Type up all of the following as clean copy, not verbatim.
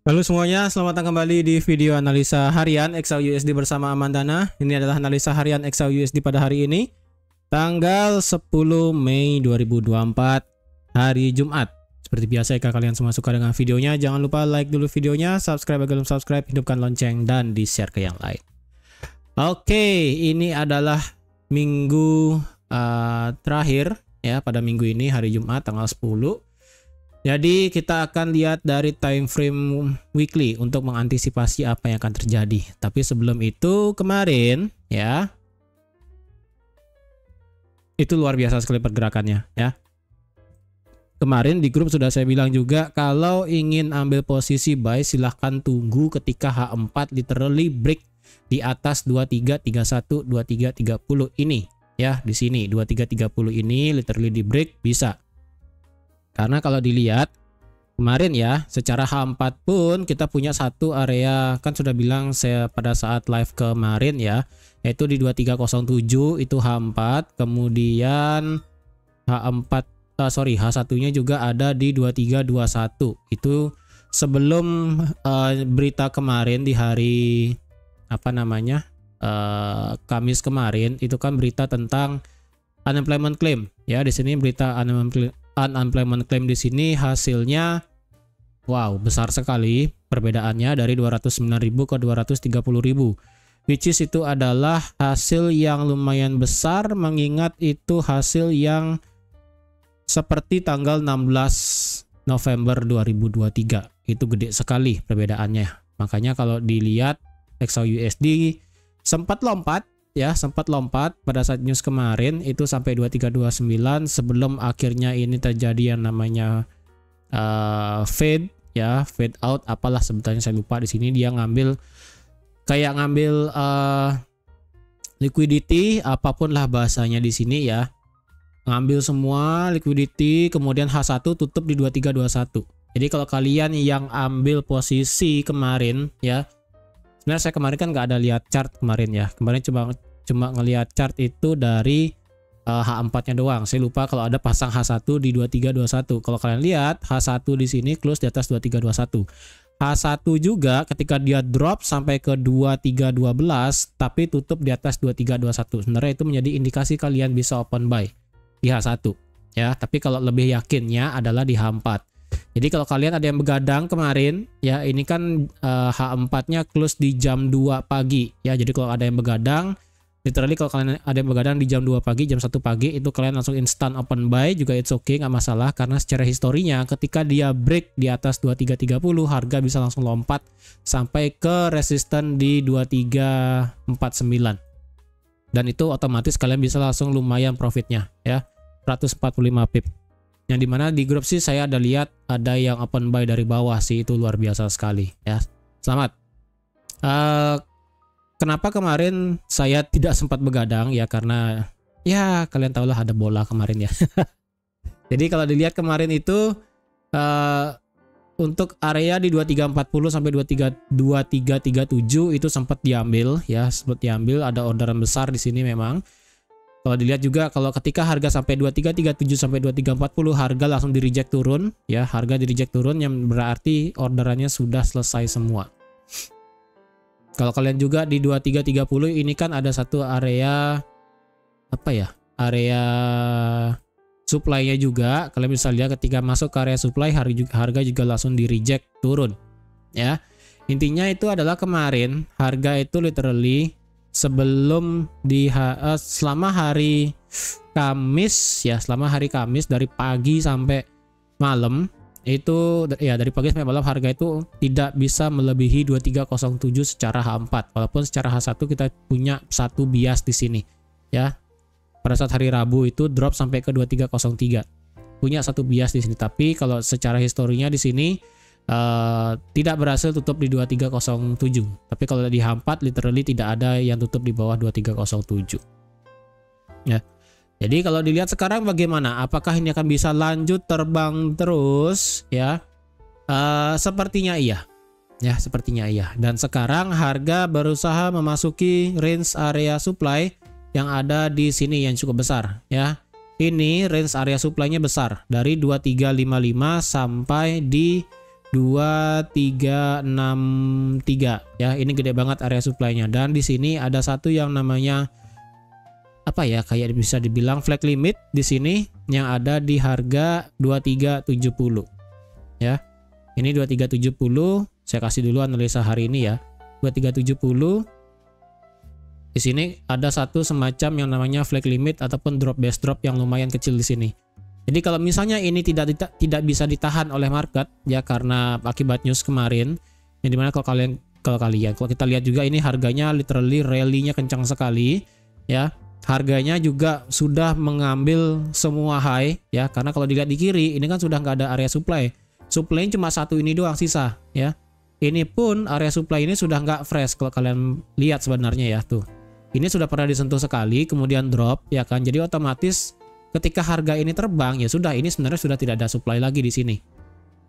Halo semuanya, selamat datang kembali di video analisa harian XAUUSD bersama Amandana. Ini adalah analisa harian XAUUSD pada hari ini, tanggal 10 Mei 2024, hari Jumat. Seperti biasa, jika kalian semua suka dengan videonya, jangan lupa like dulu videonya, subscribe bagi belum subscribe, hidupkan lonceng, dan di-share ke yang lain. Oke, ini adalah minggu terakhir ya, pada minggu ini, hari Jumat tanggal 10. Jadi kita akan lihat dari time frame weekly untuk mengantisipasi apa yang akan terjadi. Tapi sebelum itu, kemarin ya, itu luar biasa sekali pergerakannya ya. Kemarin di grup sudah saya bilang juga, kalau ingin ambil posisi buy silahkan tunggu ketika H4 literally break di atas 2331 2330 ini ya, di sini 2330 ini literally di break bisa. Karena kalau dilihat kemarin ya, secara H4 pun kita punya satu area, kan sudah bilang saya pada saat live kemarin ya, yaitu di 2307 itu H4, kemudian H1-nya juga ada di 2321. Itu sebelum berita kemarin di hari Kamis kemarin, itu kan berita tentang unemployment claim ya. Di sini berita unemployment claim di sini hasilnya wow, besar sekali perbedaannya dari 209.000 ke 230.000, which is itu adalah hasil yang lumayan besar mengingat itu hasil yang seperti tanggal 16 November 2023. Itu gede sekali perbedaannya. Makanya kalau dilihat XAUUSD sempat lompat ya, sempat lompat pada saat news kemarin itu sampai 2329 sebelum akhirnya ini terjadi yang namanya fade ya, fade out apalah sebenarnya saya lupa. Di sini dia ngambil liquidity apapun lah bahasanya di sini ya. Ngambil semua liquidity, kemudian H1 tutup di 2321. Jadi kalau kalian yang ambil posisi kemarin ya, sebenarnya saya kemarin kan nggak ada lihat chart kemarin ya. Kemarin cuma ngelihat chart itu dari H4-nya doang. Saya lupa kalau ada pasang H1 di 2321. Kalau kalian lihat H1 di sini close di atas 2321. H1 juga ketika dia drop sampai ke 2312 tapi tutup di atas 2321. Sebenarnya itu menjadi indikasi kalian bisa open buy di H1 ya. Tapi kalau lebih yakinnya adalah di H4. Jadi kalau kalian ada yang begadang kemarin ya, ini kan H4-nya close di jam 2 pagi ya. Jadi kalau ada yang begadang, literally kalau kalian ada yang begadang di jam 2 pagi, jam 1 pagi, itu kalian langsung instant open buy juga it's okay, nggak masalah. Karena secara historinya ketika dia break di atas 2330 harga bisa langsung lompat sampai ke resisten di 2349. Dan itu otomatis kalian bisa langsung lumayan profitnya ya, 145 pip. Yang dimana di grup sih saya ada lihat ada yang open buy dari bawah sih, itu luar biasa sekali ya. Selamat. Kenapa kemarin saya tidak sempat begadang ya, karena ya kalian tahulah ada bola kemarin ya. Jadi kalau dilihat kemarin itu untuk area di 2340 sampai 2337 itu sempat diambil ya, sempat diambil, ada orderan besar di sini memang. Kalau dilihat juga kalau ketika harga sampai 2337 sampai 2340 harga langsung di reject turun ya, harga di reject turun yang berarti orderannya sudah selesai semua. Kalau kalian juga di 2330 ini kan ada satu area area supply-nya juga. Kalian bisa lihat ketika masuk ke area supply harga juga langsung di reject turun ya. Intinya itu adalah kemarin harga itu literally sebelum selama hari Kamis ya, selama hari Kamis dari pagi sampai malam itu ya, dari pagi sampai malam harga itu tidak bisa melebihi 2307 secara H4, walaupun secara H1 kita punya satu bias di sini ya. Pada saat hari Rabu itu drop sampai ke 2303, punya satu bias di sini, tapi kalau secara historinya di sini tidak berhasil tutup di 2307. Tapi kalau di H4 literally tidak ada yang tutup di bawah 2307 ya. Jadi kalau dilihat sekarang bagaimana, apakah ini akan bisa lanjut terbang terus ya? Sepertinya iya ya, sepertinya iya. Dan sekarang harga berusaha memasuki range area supply yang ada di sini yang cukup besar ya. Ini range area supply-nya besar dari 2355 sampai di 2363 ya. Ini gede banget area supply-nya, dan di sini ada satu yang namanya apa ya, kayak bisa dibilang flag limit di sini yang ada di harga 2370 ya. Ini 2370, saya kasih dulu analisa hari ini ya. 2370 di sini ada satu semacam yang namanya flag limit ataupun drop base drop yang lumayan kecil di sini. Jadi kalau misalnya ini tidak bisa ditahan oleh market ya, karena akibat news kemarin, yang dimana kalau kita lihat juga ini harganya literally rally-nya kencang sekali ya. Harganya juga sudah mengambil semua high ya, karena kalau dilihat di kiri ini kan sudah nggak ada area supply. Supply cuma satu ini doang sisa ya. Ini pun area supply ini sudah nggak fresh kalau kalian lihat sebenarnya ya tuh. Ini sudah pernah disentuh sekali kemudian drop ya kan. Jadi otomatis ketika harga ini terbang ya sudah, ini sebenarnya sudah tidak ada supply lagi di sini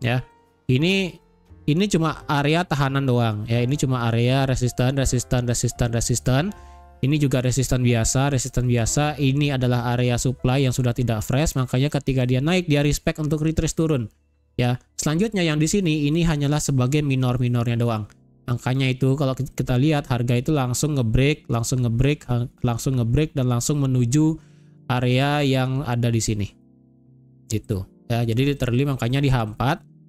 ya. Ini cuma area tahanan doang ya. Ini cuma area resisten. Ini juga resisten biasa. Ini adalah area supply yang sudah tidak fresh, makanya ketika dia naik dia respect untuk retrace turun ya. Selanjutnya yang di sini ini hanyalah sebagai minor-minornya doang. Makanya itu kalau kita lihat harga itu langsung ngebreak dan langsung menuju area yang ada di sini gitu ya. Jadi literally makanya di H4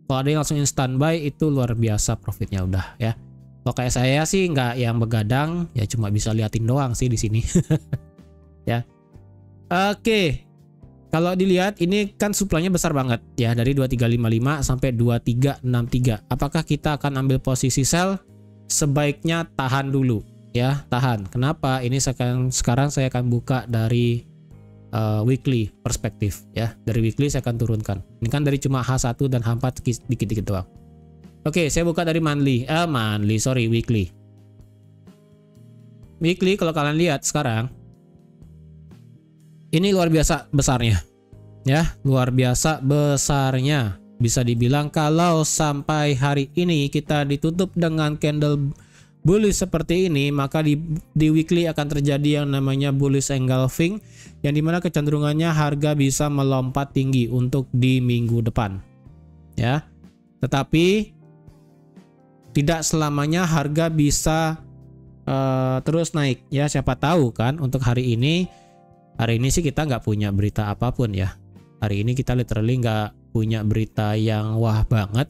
kalau ada yang langsung instant buy itu luar biasa profitnya udah ya. Kalau kayak saya sih nggak yang begadang ya, cuma bisa liatin doang sih di sini ya. Oke, kalau dilihat ini kan supply-nya besar banget ya, dari 2355 sampai 2363. Apakah kita akan ambil posisi sell? Sebaiknya tahan dulu ya, tahan. Kenapa? Ini sekarang saya akan buka dari weekly perspektif ya. Dari weekly saya akan turunkan. Ini kan dari cuma H1 dan H4 dikit-dikit doang. Oke, saya buka dari weekly. Weekly kalau kalian lihat sekarang ini luar biasa besarnya. Ya, luar biasa besarnya. Bisa dibilang kalau sampai hari ini kita ditutup dengan candle bullish seperti ini, maka di weekly akan terjadi yang namanya bullish engulfing, yang dimana kecenderungannya harga bisa melompat tinggi untuk di minggu depan. Ya, tetapi tidak selamanya harga bisa terus naik ya. Siapa tahu kan untuk hari ini sih kita nggak punya berita apapun ya. Hari ini kita literally nggak punya berita yang wah banget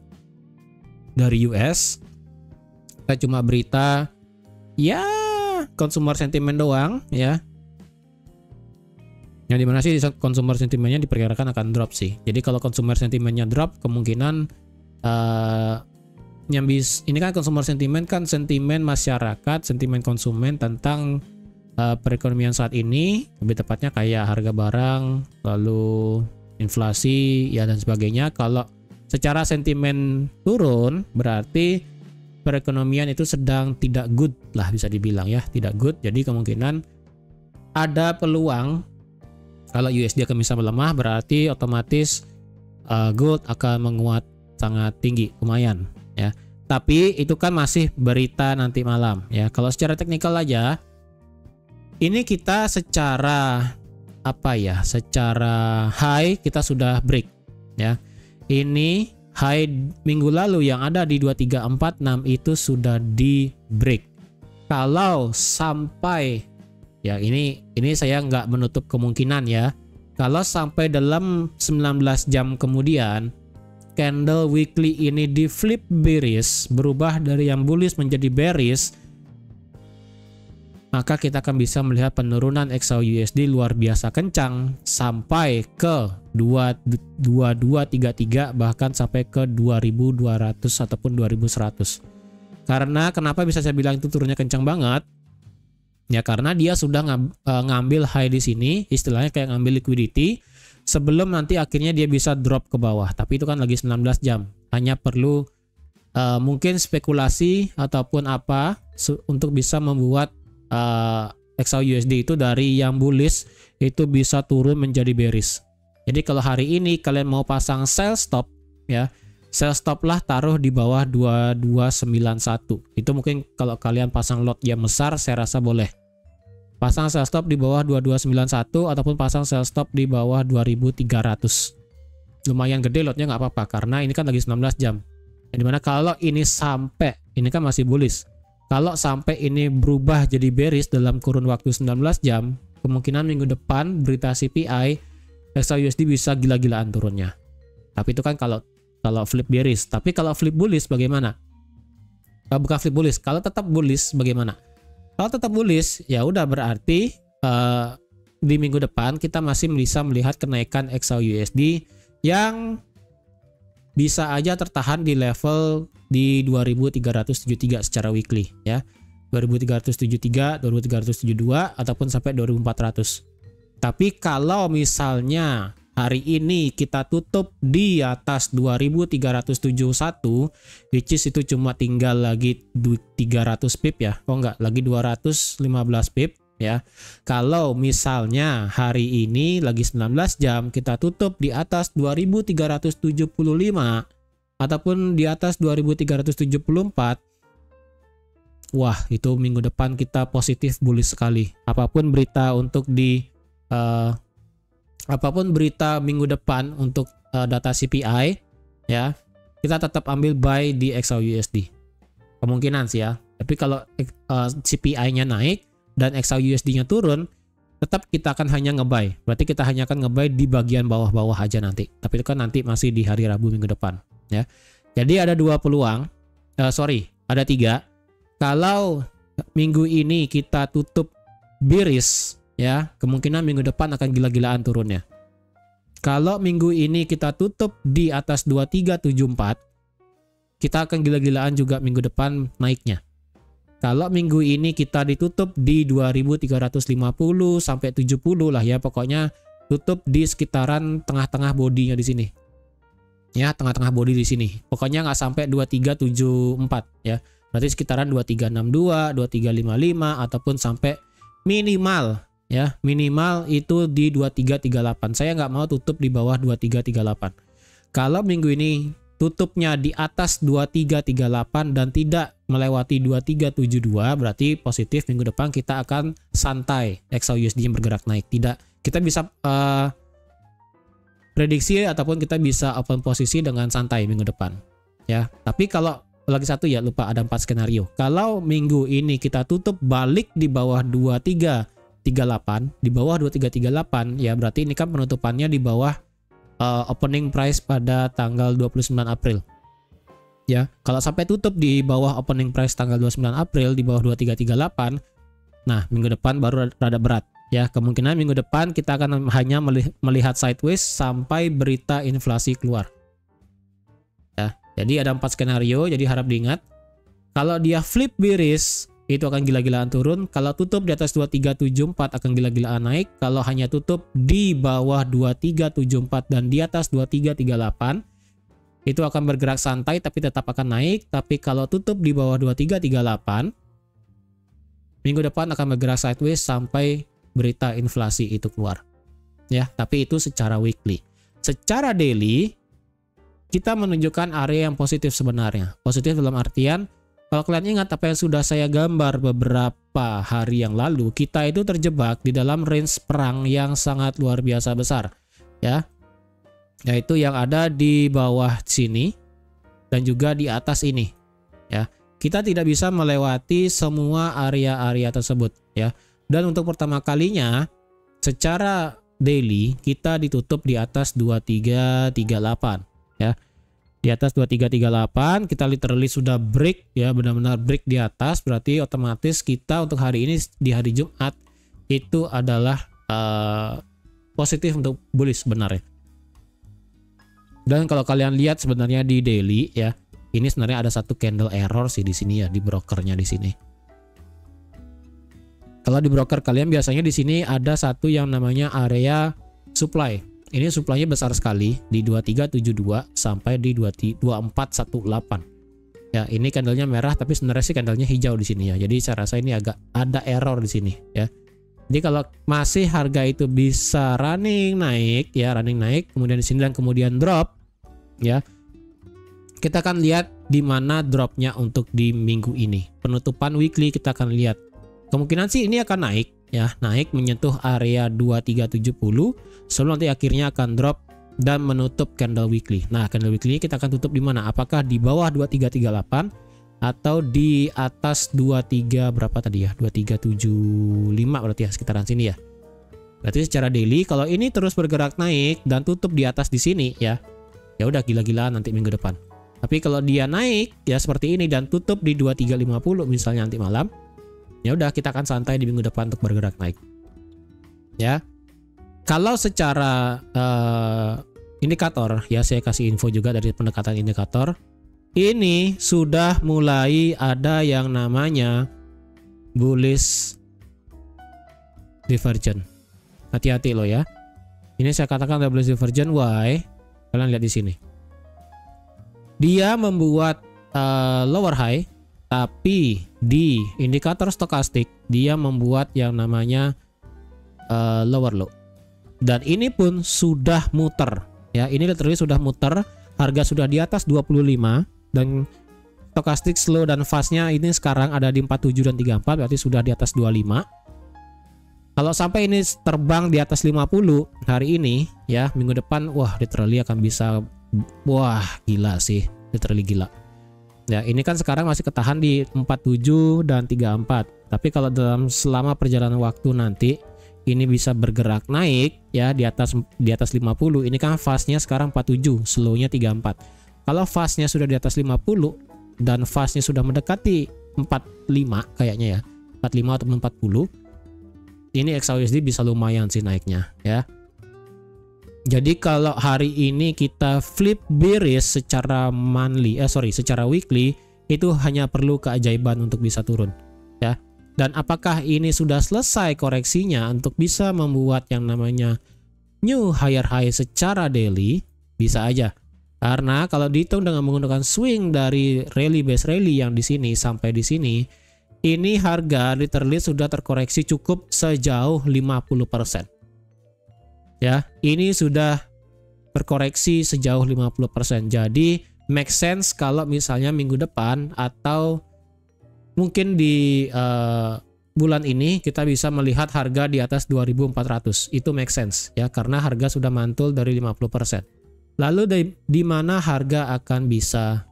dari US. Kita cuma berita ya consumer sentiment doang ya. Yang dimana sih consumer sentimentnya diperkirakan akan drop sih. Jadi kalau consumer sentimentnya drop, kemungkinan ini kan consumer sentiment kan sentimen masyarakat, sentimen konsumen tentang perekonomian saat ini, lebih tepatnya kayak harga barang, lalu inflasi ya dan sebagainya. Kalau secara sentimen turun berarti perekonomian itu sedang tidak good lah, bisa dibilang ya, tidak good. Jadi kemungkinan ada peluang kalau USD akan bisa melemah, berarti otomatis gold akan menguat sangat tinggi, lumayan ya. Tapi itu kan masih berita nanti malam ya. Kalau secara teknikal aja ini kita secara secara high kita sudah break ya. Ini high minggu lalu yang ada di 2346 itu sudah di break. Kalau sampai ya, ini saya nggak menutup kemungkinan ya, kalau sampai dalam 19 jam kemudian candle weekly ini di flip bearish, berubah dari yang bullish menjadi bearish, maka kita akan bisa melihat penurunan XAUUSD luar biasa kencang sampai ke 2233, bahkan sampai ke 2200 ataupun 2100. Karena kenapa bisa saya bilang itu turunnya kencang banget? Ya karena dia sudah ngambil high di sini, istilahnya kayak ngambil liquidity sebelum nanti akhirnya dia bisa drop ke bawah. Tapi itu kan lagi 19 jam. Hanya perlu mungkin spekulasi ataupun apa untuk bisa membuat XAUUSD itu dari yang bullish itu bisa turun menjadi bearish. Jadi kalau hari ini kalian mau pasang sell stop ya, sell stop lah taruh di bawah 2291. Itu mungkin kalau kalian pasang lot yang besar saya rasa boleh. Pasang sell stop di bawah 2291 ataupun pasang sell stop di bawah 2300. Lumayan gede lotnya, nggak apa-apa karena ini kan lagi 19 jam. Dimana kalau ini sampai, ini kan masih bullish, kalau sampai ini berubah jadi bearish dalam kurun waktu 19 jam, kemungkinan minggu depan berita CPI XAUUSD bisa gila-gilaan turunnya. Tapi itu kan kalau flip bearish. Tapi kalau flip bullish bagaimana? Bukan flip bullish, kalau tetap bullish bagaimana? Kalau tetap bullish, ya udah berarti di minggu depan kita masih bisa melihat kenaikan XAUUSD yang bisa aja tertahan di level di 2373 secara weekly ya. 2373, 2372 ataupun sampai 2400. Tapi kalau misalnya hari ini kita tutup di atas 2371, which is itu cuma tinggal lagi 300 pip ya. Oh enggak, lagi 215 pip ya. Kalau misalnya hari ini lagi 19 jam kita tutup di atas 2375 ataupun di atas 2374, wah itu minggu depan kita positif bullish sekali. Apapun berita untuk apapun berita minggu depan untuk data CPI ya, kita tetap ambil buy di XAUUSD. Kemungkinan sih ya. Tapi kalau CPI-nya naik dan XAUUSD-nya turun, tetap kita akan hanya ngebuy. Berarti kita hanya akan ngebuy di bagian bawah-bawah aja nanti. Tapi itu kan nanti masih di hari Rabu minggu depan ya. Jadi ada dua peluang. Ada tiga. Kalau minggu ini kita tutup bearish ya, kemungkinan minggu depan akan gila-gilaan turunnya. Kalau minggu ini kita tutup di atas 2374, kita akan gila-gilaan juga minggu depan naiknya. Kalau minggu ini kita ditutup di 2350 sampai 70 lah ya, pokoknya tutup di sekitaran tengah-tengah bodinya di sini. Ya, tengah-tengah body di sini. Pokoknya nggak sampai 2374 ya. Berarti sekitaran 2362, 2355 ataupun sampai minimal ya, minimal itu di 2338. Saya nggak mau tutup di bawah 2338. Kalau minggu ini tutupnya di atas 2338 dan tidak melewati 2372, berarti positif minggu depan kita akan santai XAUUSD yang bergerak naik. Tidak, kita bisa prediksi ataupun kita bisa open posisi dengan santai minggu depan ya. Tapi kalau lagi satu ya, lupa ada 4 skenario. Kalau minggu ini kita tutup balik di bawah 2338, di bawah 2338 ya, berarti ini kan penutupannya di bawah opening price pada tanggal 29 April. Ya, kalau sampai tutup di bawah opening price tanggal 29 April di bawah 2338, nah minggu depan baru rada berat ya. Kemungkinan minggu depan kita akan hanya melihat sideways sampai berita inflasi keluar. Ya, jadi ada 4 skenario, jadi harap diingat. Kalau dia flip bearish itu akan gila-gilaan turun. Kalau tutup di atas 2374 akan gila-gilaan naik. Kalau hanya tutup di bawah 2374 dan di atas 2338 itu akan bergerak santai tapi tetap akan naik. Tapi kalau tutup di bawah 2338 minggu depan akan bergerak sideways sampai berita inflasi itu keluar. Ya, tapi itu secara weekly. Secara daily kita menunjukkan area yang positif sebenarnya. Positif dalam artian, kalau kalian ingat apa yang sudah saya gambar beberapa hari yang lalu, kita itu terjebak di dalam range perang yang sangat luar biasa besar ya. Yaitu yang ada di bawah sini dan juga di atas ini ya. Kita tidak bisa melewati semua area-area tersebut ya. Dan untuk pertama kalinya secara daily kita ditutup di atas 2338 ya. Di atas 2338 kita literally sudah break ya, benar-benar break di atas. Berarti otomatis kita untuk hari ini di hari Jumat itu adalah positif untuk bullish sebenarnya. Dan kalau kalian lihat sebenarnya di daily ya, ini sebenarnya ada satu candle error sih di sini ya, di brokernya di sini. Kalau di broker kalian biasanya di sini ada satu yang namanya area supply. Ini supply-nya besar sekali di 2372 sampai di 2418. Ya, ini candlenya merah tapi sebenarnya sih candlenya hijau di sini ya. Jadi saya rasa ini agak ada error di sini ya. Jadi kalau masih harga itu bisa running naik ya, running naik, kemudian di sini dan kemudian drop ya. Kita akan lihat di mana dropnya untuk di minggu ini. Penutupan weekly kita akan lihat. Kemungkinan sih ini akan naik ya, naik menyentuh area 2370 sebelum nanti akhirnya akan drop dan menutup candle weekly. Nah, candle weekly kita akan tutup di mana? Apakah di bawah 2338 atau di atas 23 berapa tadi ya? 2375 berarti ya, sekitaran sini ya. Berarti secara daily kalau ini terus bergerak naik dan tutup di atas di sini ya. Ya udah gila-gilaan nanti minggu depan. Tapi kalau dia naik ya seperti ini dan tutup di 2350 misalnya nanti malam, ya udah kita akan santai di minggu depan untuk bergerak naik. Ya. Kalau secara indikator ya, saya kasih info juga dari pendekatan indikator. Ini sudah mulai ada yang namanya bullish divergence. Hati-hati loh ya. Ini saya katakan ada bullish divergence. Why? Kalian lihat di sini. Dia membuat lower high, tapi di indikator stokastik dia membuat yang namanya lower low. Dan ini pun sudah muter. Ya, ini literally sudah muter. Harga sudah di atas 25 dan stokastik slow dan fastnya ini sekarang ada di 47 dan 34, berarti sudah di atas 25. Kalau sampai ini terbang di atas 50 hari ini ya, minggu depan wah literally akan bisa, wah gila sih, literally gila. Ya, ini kan sekarang masih ketahan di 47 dan 34. Tapi kalau selama perjalanan waktu nanti ini bisa bergerak naik ya di atas 50. Ini kan fastnya sekarang 47, slownya 34. Kalau fastnya sudah di atas 50 dan fastnya sudah mendekati 45 kayaknya ya, 45 atau 40. Ini XAUSD bisa lumayan sih naiknya ya. Jadi kalau hari ini kita flip bearish secara secara weekly, itu hanya perlu keajaiban untuk bisa turun ya. Dan apakah ini sudah selesai koreksinya untuk bisa membuat yang namanya new higher high secara daily? Bisa aja. Karena kalau dihitung dengan menggunakan swing dari rally base rally yang di sini sampai di sini, ini harga literally sudah terkoreksi cukup sejauh 50%. Ya, ini sudah berkoreksi sejauh 50%. Jadi make sense kalau misalnya minggu depan atau mungkin di bulan ini kita bisa melihat harga di atas 2400. Itu make sense ya, karena harga sudah mantul dari 50%. Lalu di mana harga akan bisa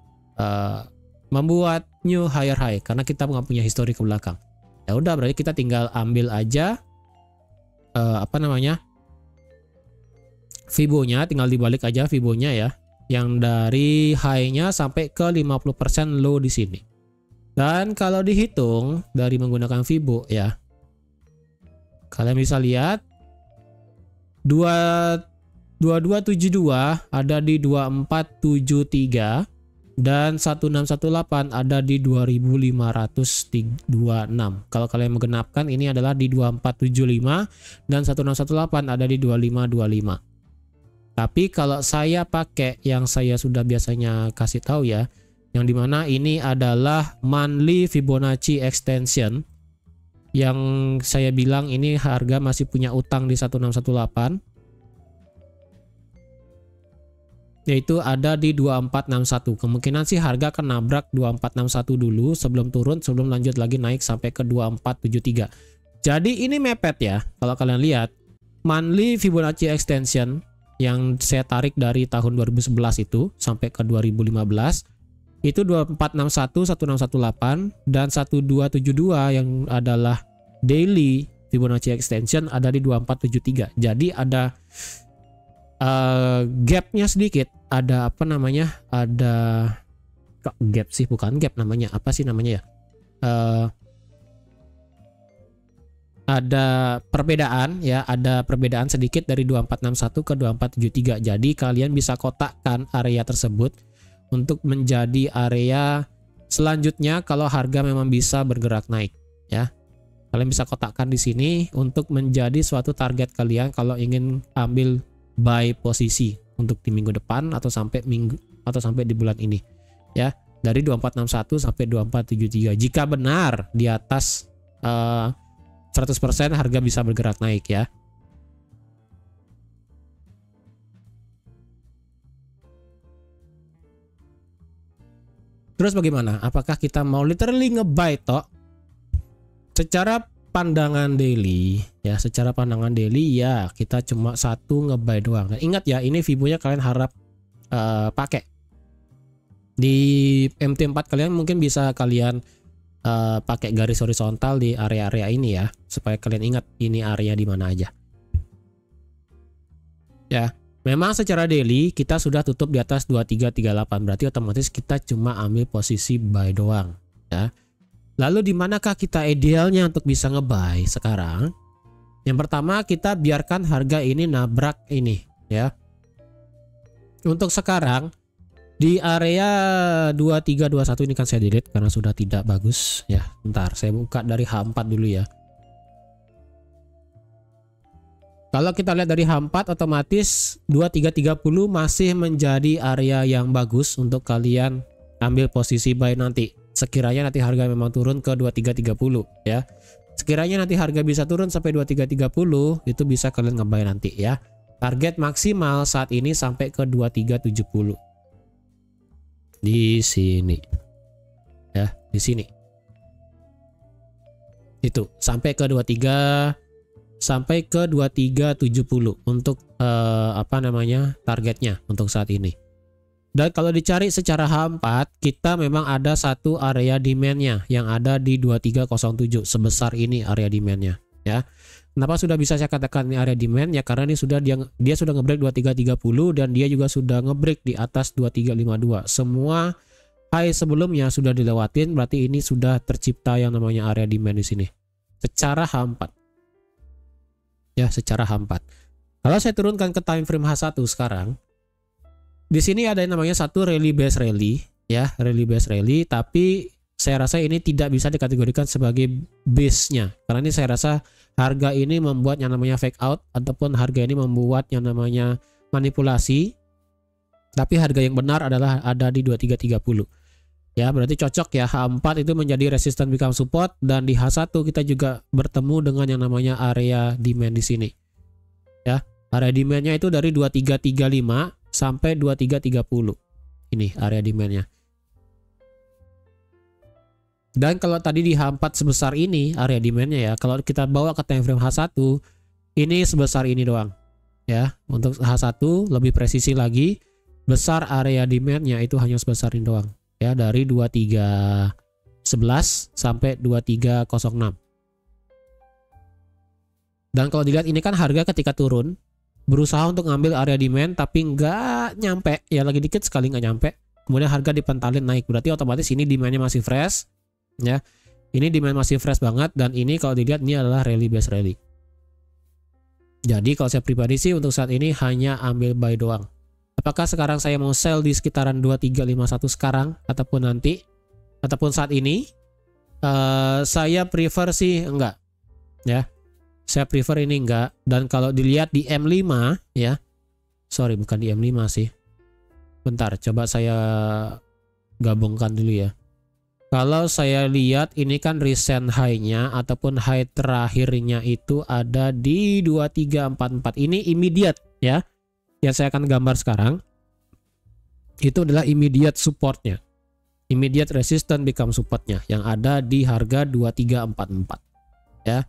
membuat new higher high, karena kita nggak punya histori ke belakang. Ya udah, berarti kita tinggal ambil aja Fibonya, tinggal dibalik aja Fibonya ya, yang dari high-nya sampai ke 50% low di sini. Dan kalau dihitung dari menggunakan Fibo ya, kalian bisa lihat 2272 ada di 2473 dan 1618 ada di 2526. Kalau kalian menggenapkan ini adalah di 2475 dan 1618 ada di 2525. Tapi kalau saya pakai yang saya sudah biasanya kasih tahu ya, yang dimana ini adalah monthly Fibonacci extension, yang saya bilang ini harga masih punya utang di 1618, yaitu ada di 2461. Kemungkinan sih harga akan nabrak 2461 dulu sebelum turun, sebelum lanjut lagi naik sampai ke 2473. Jadi ini mepet ya. Kalau kalian lihat monthly Fibonacci extension yang saya tarik dari tahun 2011 itu sampai ke 2015 itu 2461, 1618 dan 1272 yang adalah daily Fibonacci extension ada di 2473. Jadi ada gapnya sedikit, ada apa namanya, ada gap sih, bukan gap namanya, apa sih namanya ya, ada perbedaan ya, ada perbedaan sedikit dari 2461 ke 2473. Jadi kalian bisa kotakkan area tersebut untuk menjadi area selanjutnya kalau harga memang bisa bergerak naik ya. Kalian bisa kotakkan di sini untuk menjadi suatu target kalian kalau ingin ambil buy posisi untuk di minggu depan atau sampai di bulan ini ya, dari 2461 sampai 2473. Jika benar di atas 100% harga bisa bergerak naik ya. Terus bagaimana? Apakah kita mau literally nge-buy toh? Secara pandangan daily ya, secara pandangan daily ya kita cuma satu nge-buy doang. Dan ingat ya, ini Fibo-nya kalian harap pakai di MT4 kalian, mungkin bisa kalian pakai garis horizontal di area-area ini ya, supaya kalian ingat ini area di mana aja. Ya, memang secara daily kita sudah tutup di atas 2338, berarti otomatis kita cuma ambil posisi buy doang ya. Lalu di manakah kita idealnya untuk bisa nge-buy sekarang? Yang pertama, kita biarkan harga ini nabrak ini ya. Untuk sekarang di area 2321 ini kan saya delete karena sudah tidak bagus ya. Bentar, saya buka dari H4 dulu ya. Kalau kita lihat dari H4, otomatis 2330 masih menjadi area yang bagus untuk kalian ambil posisi buy nanti. Sekiranya nanti harga memang turun ke 2330 ya. Sekiranya nanti harga bisa turun sampai 2330, itu bisa kalian nge-buy nanti ya. Target maksimal saat ini sampai ke 2370. Di sini. Ya, di sini. Itu sampai ke 2370 untuk targetnya untuk saat ini. Dan kalau dicari secara H4, kita memang ada satu area demand-nya yang ada di 2307, sebesar ini area demand-nya ya. Kenapa sudah bisa saya katakan ini area demand ya, karena ini dia sudah ngebreak 2330 dan dia juga sudah ngebreak di atas 2352. Semua high sebelumnya sudah dilewatin, berarti ini sudah tercipta yang namanya area demand di sini. Secara H4. Ya, secara H4. Kalau saya turunkan ke time frame H1 sekarang, di sini ada yang namanya satu rally base rally ya, rally base rally, tapi saya rasa ini tidak bisa dikategorikan sebagai base-nya. Karena ini saya rasa harga ini membuat yang namanya fake out ataupun harga ini membuat yang namanya manipulasi. Tapi harga yang benar adalah ada di 2330. Ya, berarti cocok ya, H4 itu menjadi resistance become support, dan di H1 kita juga bertemu dengan yang namanya area demand di sini. Ya, area demand-nya itu dari 2335 sampai 2330. Ini area demand-nya. Dan kalau tadi di H4 sebesar ini area demand-nya ya, kalau kita bawa ke time frame H1 ini sebesar ini doang. Ya, untuk H1 lebih presisi lagi, besar area demand-nya itu hanya sebesar ini doang. Ya, dari 2311 sampai 2306. Dan kalau dilihat ini kan harga ketika turun berusaha untuk ngambil area demand tapi nggak nyampe ya, lagi dikit sekali nggak nyampe, kemudian harga dipentalin naik, berarti otomatis ini demandnya masih fresh ya, ini demand masih fresh banget, dan ini kalau dilihat ini adalah rally base rally. Jadi kalau saya pribadi sih untuk saat ini hanya ambil buy doang. Apakah sekarang saya mau sell di sekitaran 2351 sekarang ataupun nanti ataupun saat ini? Saya prefer sih enggak ya. Saya prefer ini enggak. Dan kalau dilihat di M5 ya. Sorry, bukan di M5 sih. Bentar, coba saya gabungkan dulu ya. Kalau saya lihat ini kan recent high-nya ataupun high terakhirnya itu ada di 2344. Ini immediate ya. Yang saya akan gambar sekarang itu adalah immediate supportnya. Immediate resistance become supportnya yang ada di harga 2344 ya.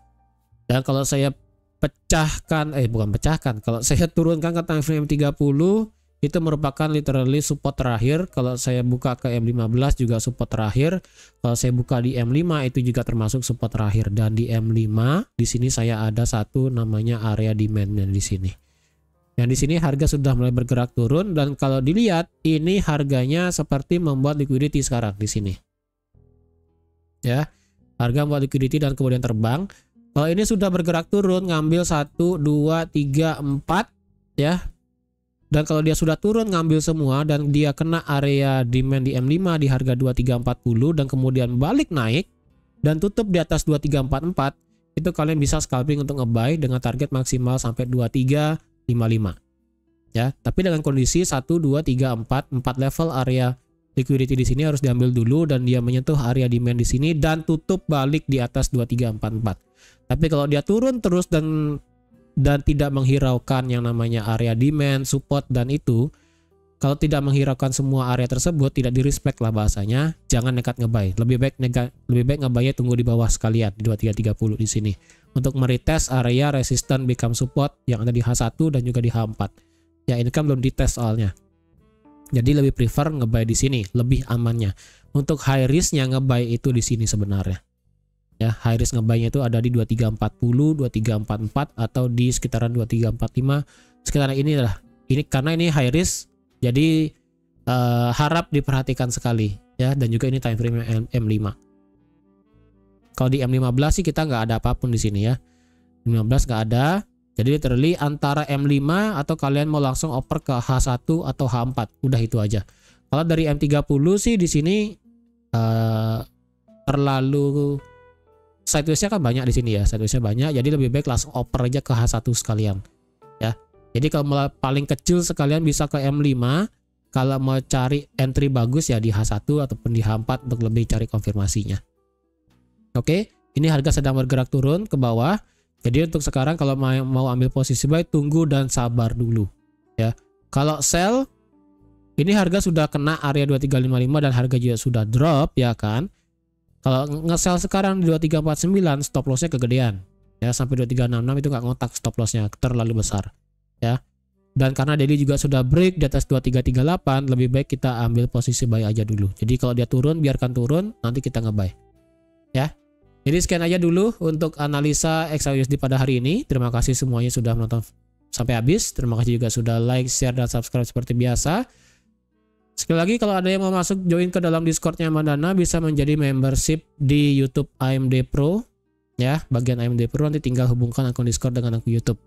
Dan kalau saya pecahkan, kalau saya turunkan ke time frame 30, itu merupakan literally support terakhir. Kalau saya buka ke M15 juga support terakhir. Kalau saya buka di M5 itu juga termasuk support terakhir. Dan di M5 di sini saya ada satu namanya area demand di sini. Yang di sini harga sudah mulai bergerak turun, dan kalau dilihat ini harganya seperti membuat liquidity sekarang di sini. Ya, harga membuat liquidity dan kemudian terbang. Kalau ini sudah bergerak turun, ngambil 1, 2, 3, 4 ya. Dan kalau dia sudah turun ngambil semua dan dia kena area demand di M5 di harga 2340 dan kemudian balik naik dan tutup di atas 2344, itu kalian bisa scalping untuk nge-buy dengan target maksimal sampai 2355. Ya, tapi dengan kondisi 1, 2, 3, 4 level area liquidity di sini harus diambil dulu dan dia menyentuh area demand di sini dan tutup balik di atas 2344. Tapi kalau dia turun terus dan tidak menghiraukan yang namanya area demand, support dan itu, Kalau tidak menghiraukan semua area tersebut, tidak di-respect lah bahasanya, jangan nekat nge-buy. Lebih baik nge-buy-nya tunggu di bawah sekalian di 2330 di sini untuk meretest area resistance become support yang ada di H1 dan juga di H4. Ya, ini kan belum dites soalnya. Jadi lebih prefer nge-buy di sini, lebih amannya. Untuk high risk-nya nge-buy itu di sini sebenarnya. Ya, high risk nge-buy-nya itu ada di 2340, 2344 atau di sekitaran 2345. Sekitaran ini lah. Ini karena ini high risk, jadi harap diperhatikan sekali ya, dan juga ini time frame M5. Kalau di M15 sih kita nggak ada apapun di sini ya. M15 nggak ada. Jadi literally antara M5 atau kalian mau langsung oper ke H1 atau H4. Udah itu aja. Kalau dari M30 sih di sini terlalu sideways-nya kan banyak di sini ya. Sideways-nya banyak, jadi lebih baik langsung oper aja ke H1 sekalian. Ya. Jadi kalau paling kecil sekalian bisa ke M5. Kalau mau cari entry bagus ya di H1 ataupun di H4 untuk lebih cari konfirmasinya. Oke, ini harga sedang bergerak turun ke bawah. Jadi untuk sekarang kalau mau ambil posisi buy, tunggu dan sabar dulu. Ya. Kalau sell, ini harga sudah kena area 2355 dan harga juga sudah drop ya kan. Kalau nge-sell sekarang di 2349, stop lossnya kegedean. Ya, sampai 2366 itu nggak ngotak stop lossnya, terlalu besar. Ya. Dan karena daily juga sudah break di atas 2338, lebih baik kita ambil posisi buy aja dulu. Jadi kalau dia turun, biarkan turun, nanti kita nge-buy. Ya. Jadi sekian aja dulu untuk analisa XAUUSD pada hari ini. Terima kasih semuanya sudah menonton sampai habis. Terima kasih juga sudah like, share, dan subscribe seperti biasa. Sekali lagi kalau ada yang mau masuk join ke dalam Discordnya Mandana, bisa menjadi membership di YouTube AMD Pro. Ya, bagian AMD Pro nanti tinggal hubungkan akun Discord dengan akun YouTube.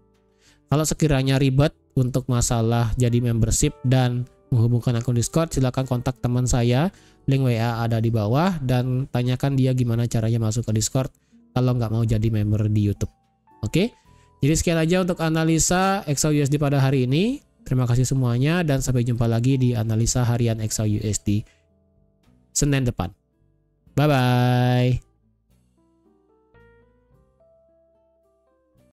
Kalau sekiranya ribet untuk masalah jadi membership dan menghubungkan akun Discord, silakan kontak teman saya, link WA ada di bawah, dan tanyakan dia gimana caranya masuk ke Discord kalau nggak mau jadi member di YouTube. Oke, jadi sekian aja untuk analisa XAUUSD pada hari ini. Terima kasih semuanya dan sampai jumpa lagi di analisa harian XAUUSD Senin depan. Bye bye.